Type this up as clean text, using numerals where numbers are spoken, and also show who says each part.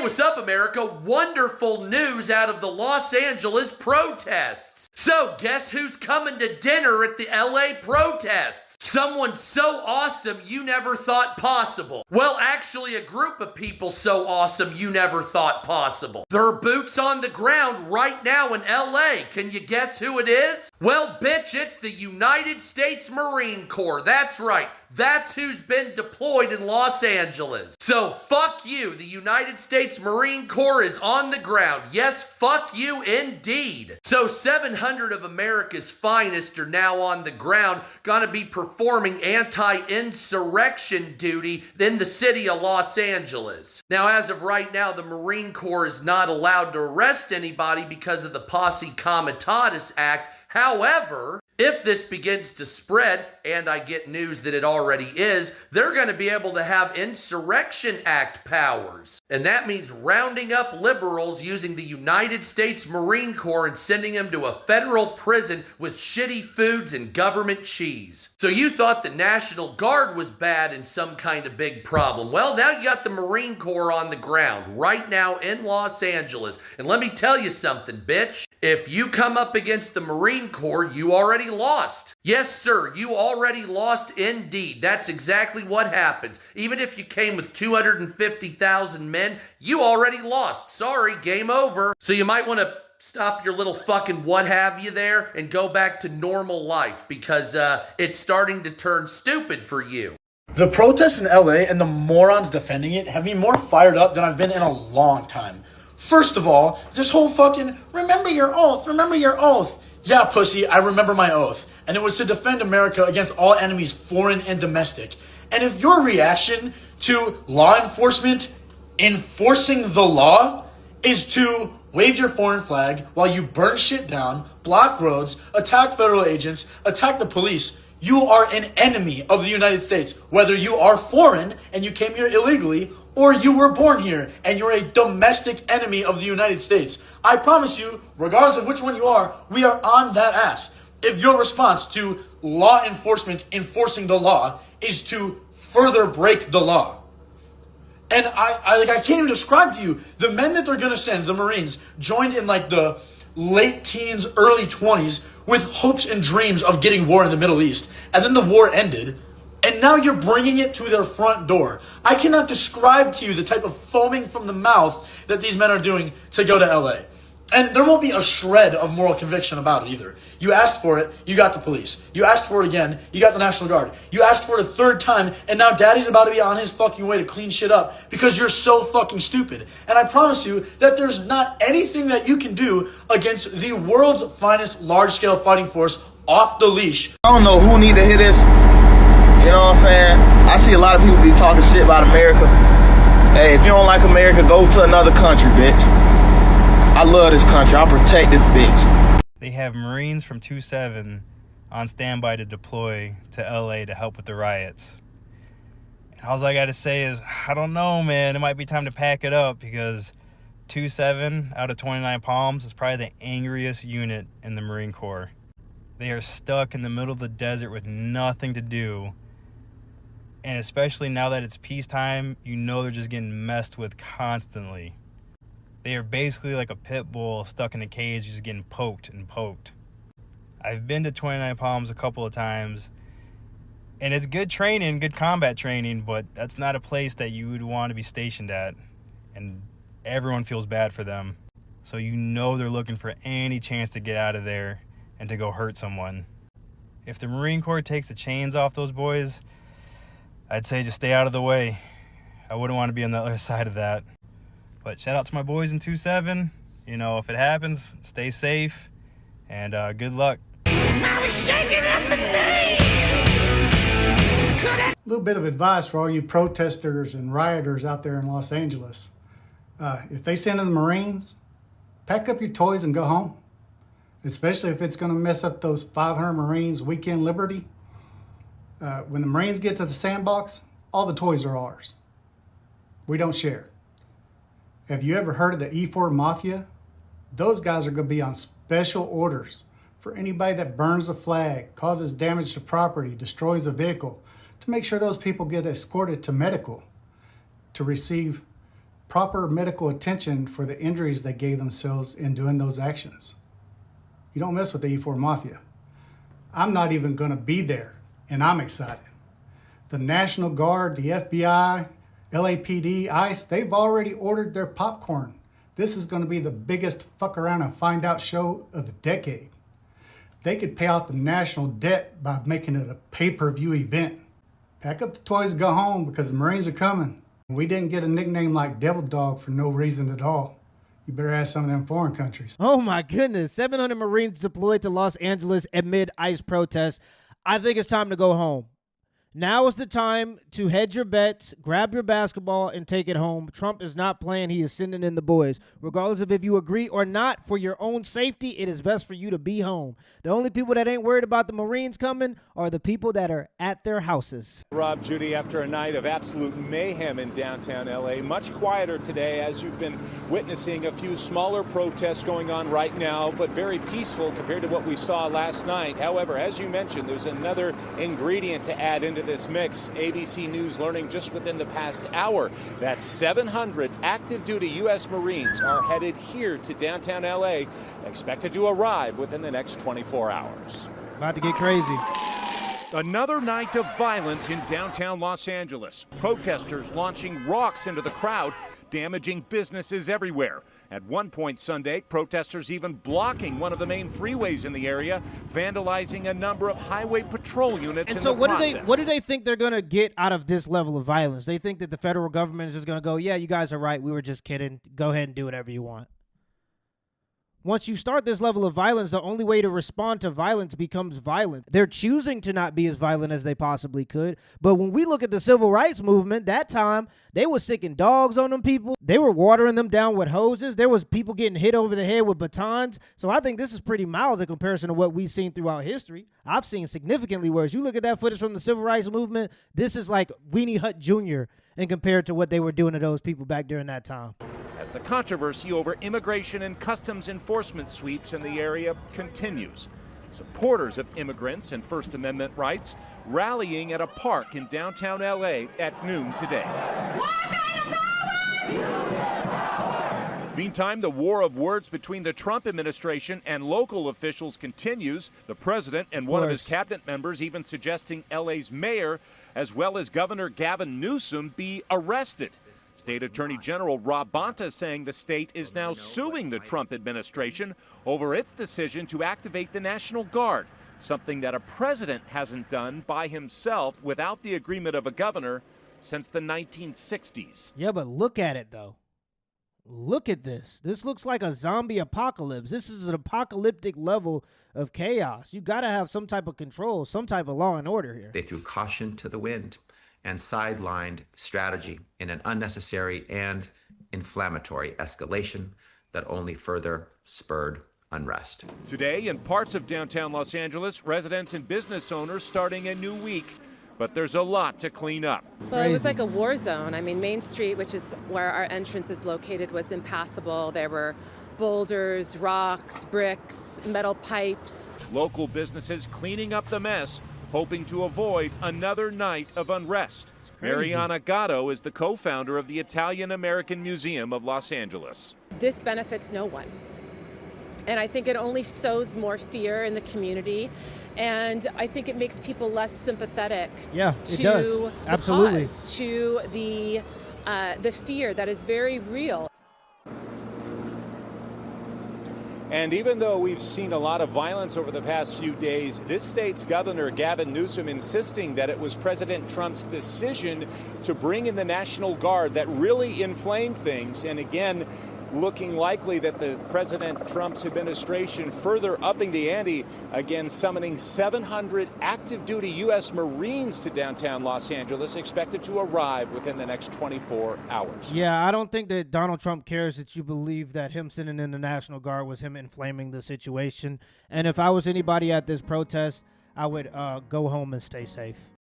Speaker 1: what's up, America? Wonderful news out of the Los Angeles protests. So, guess who's coming to dinner at the LA protests? Someone so awesome you never thought possible. Well, actually, a group of people so awesome you never thought possible. There are boots on the ground right now in LA. Can you guess who it is? Well, bitch, it's the United States Marine Corps. That's right. That's who's been deployed in Los Angeles. So fuck you. The United States Marine Corps is on the ground. Yes, fuck you indeed. So 700 of America's finest are now on the ground, gonna be performing anti-insurrection duty in the city of Los Angeles. Now, as of right now, the Marine Corps is not allowed to arrest anybody because of the Posse Comitatus Act. However, if this begins to spread, and I get news that it already is, they're going to be able to have Insurrection Act powers. And that means rounding up liberals using the United States Marine Corps and sending them to a federal prison with shitty foods and government cheese. So you thought the National Guard was bad and some kind of big problem. Well, now you got the Marine Corps on the ground right now in Los Angeles. And let me tell you something, bitch. If you come up against the Marine Corps, you already lost. Yes, sir, you already lost indeed. That's exactly what happens. Even if you came with 250,000 men, you already lost. Sorry, game over. So you might want to stop your little fucking what have you there and go back to normal life because it's starting to turn stupid for you.
Speaker 2: The protests in LA and the morons defending it have me more fired up than I've been in a long time. First of all, this whole fucking remember your oath, remember your oath. Yeah, pussy, I remember my oath. And it was to defend America against all enemies, foreign and domestic. And if your reaction to law enforcement enforcing the law is to wave your foreign flag while you burn shit down, block roads, attack federal agents, attack the police, you are an enemy of the United States. Whether you are foreign and you came here illegally, or you were born here and you're a domestic enemy of the United States. I promise you, regardless of which one you are, we are on that ass. If your response to law enforcement enforcing the law is to further break the law. And I can't even describe to you, the men that they're going to send, the Marines, joined in like the late teens, early 20s with hopes and dreams of getting war in the Middle East. And then the war ended. And now you're bringing it to their front door. I cannot describe to you the type of foaming from the mouth that these men are doing to go to LA. And there won't be a shred of moral conviction about it either. You asked for it, you got the police. You asked for it again, you got the National Guard. You asked for it a third time, and now daddy's about to be on his fucking way to clean shit up because you're so fucking stupid. And I promise you that there's not anything that you can do against the world's finest large-scale fighting force off the leash.
Speaker 3: I don't know who need to hear this. You know what I'm saying? I see a lot of people be talking shit about America. Hey, if you don't like America, go to another country, bitch. I love this country. I'll protect this bitch.
Speaker 4: They have Marines from 2-7 on standby to deploy to LA to help with the riots. And all I got to say is, I don't know, man. It might be time to pack it up because 2-7 out of 29 Palms is probably the angriest unit in the Marine Corps. They are stuck in the middle of the desert with nothing to do. And especially now that it's peacetime, you know they're just getting messed with constantly. They are basically like a pit bull stuck in a cage just getting poked and poked. I've been to 29 Palms a couple of times, and it's good training, good combat training, but that's not a place that you would want to be stationed at. And everyone feels bad for them. So you know they're looking for any chance to get out of there and to go hurt someone. If the Marine Corps takes the chains off those boys, I'd say just stay out of the way. I wouldn't want to be on the other side of that. But shout out to my boys in 2-7. You know, if it happens, stay safe and good luck.
Speaker 5: A little bit of advice for all you protesters and rioters out there in Los Angeles. If they send in the Marines, pack up your toys and go home. Especially if it's going to mess up those 500 Marines' weekend liberty. When the Marines get to the sandbox, all the toys are ours. We don't share. Have you ever heard of the E4 Mafia? Those guys are going to be on special orders for anybody that burns a flag, causes damage to property, destroys a vehicle, to make sure those people get escorted to medical to receive proper medical attention for the injuries they gave themselves in doing those actions. You don't mess with the E4 Mafia. I'm not even going to be there, and I'm excited. The National Guard, the FBI, LAPD, ICE, they've already ordered their popcorn. This is going to be the biggest fuck around and find out show of the decade. They could pay out the national debt by making it a pay-per-view event. Pack up the toys and go home because the Marines are coming. We didn't get a nickname like Devil Dog for no reason at all. You better ask some of them foreign countries.
Speaker 6: Oh my goodness. 700 Marines deployed to Los Angeles amid ICE protests. I think it's time to go home. Now is the time to hedge your bets, grab your basketball, and take it home. Trump is not playing. He is sending in the boys. Regardless of if you agree or not, for your own safety, it is best for you to be home. The only people that ain't worried about the Marines coming are the people that are at their houses.
Speaker 7: Rob, Judy, after a night of absolute mayhem in downtown L.A., much quieter today as you've been witnessing a few smaller protests going on right now, but very peaceful compared to what we saw last night. However, as you mentioned, there's another ingredient to add into this mix. ABC News learning just within the past hour that 700 active duty U.S. Marines are headed here to downtown L.A., expected to arrive within the next 24 hours.
Speaker 6: About to get crazy.
Speaker 7: Another night of violence in downtown Los Angeles. Protesters launching rocks into the crowd, damaging businesses everywhere. At one point Sunday, protesters even blocking one of the main freeways in the area, vandalizing a number of highway patrol units.
Speaker 6: And so what do they think they're going to get out of this level of violence? They think that the federal government is just going to go, yeah, you guys are right. We were just kidding. Go ahead and do whatever you want. Once you start this level of violence, the only way to respond to violence becomes violent. They're choosing to not be as violent as they possibly could. But when we look at the civil rights movement, that time, they were sticking dogs on them people. They were watering them down with hoses. There was people getting hit over the head with batons. So I think this is pretty mild in comparison to what we've seen throughout history. I've seen significantly worse. You look at that footage from the civil rights movement, this is like Weenie Hut Jr. in compared to what they were doing to those people back during that time.
Speaker 7: As the controversy over immigration and customs enforcement sweeps in the area continues. Supporters of immigrants and First Amendment rights rallying at a park in downtown LA at noon today. Meantime, the war of words between the Trump administration and local officials continues. The president and one of his cabinet members even suggesting LA's mayor, as well as Governor Gavin Newsom, be arrested. State Attorney General Rob Bonta saying the state is now suing the Trump administration over its decision to activate the National Guard, something that a president hasn't done by himself without the agreement of a governor since the 1960s.
Speaker 6: Yeah, but look at it, though. Look at this. This looks like a zombie apocalypse. This is an apocalyptic level of chaos. You got to have some type of control, some type of law and order here.
Speaker 8: They threw caution to the wind and sidelined strategy in an unnecessary and inflammatory escalation that only further spurred unrest.
Speaker 7: Today, in parts of downtown Los Angeles, residents and business owners starting a new week. But there's a lot to clean up.
Speaker 9: Well, it was like a war zone. I mean, Main Street, which is where our entrance is located, was impassable. There were boulders, rocks, bricks, metal pipes.
Speaker 7: Local businesses cleaning up the mess, hoping to avoid another night of unrest. Mariana Gatto is the co-founder of the Italian-American Museum of Los Angeles.
Speaker 9: This benefits no one. And I think it only sows more fear in the community. And I think it makes people less sympathetic to
Speaker 6: Absolutely.
Speaker 9: the cause, to the fear that is very real.
Speaker 7: And even though we've seen a lot of violence over the past few days, this state's Governor Gavin Newsom insisting that it was President Trump's decision to bring in the National Guard that really inflamed things. And again, looking likely that the President Trump's administration further upping the ante, again summoning 700 active duty U.S. Marines to downtown Los Angeles, expected to arrive within the next 24 hours.
Speaker 6: Yeah, I don't think that Donald Trump cares that you believe that him sending in the National Guard was him inflaming the situation. And if I was anybody at this protest, I would go home and stay safe.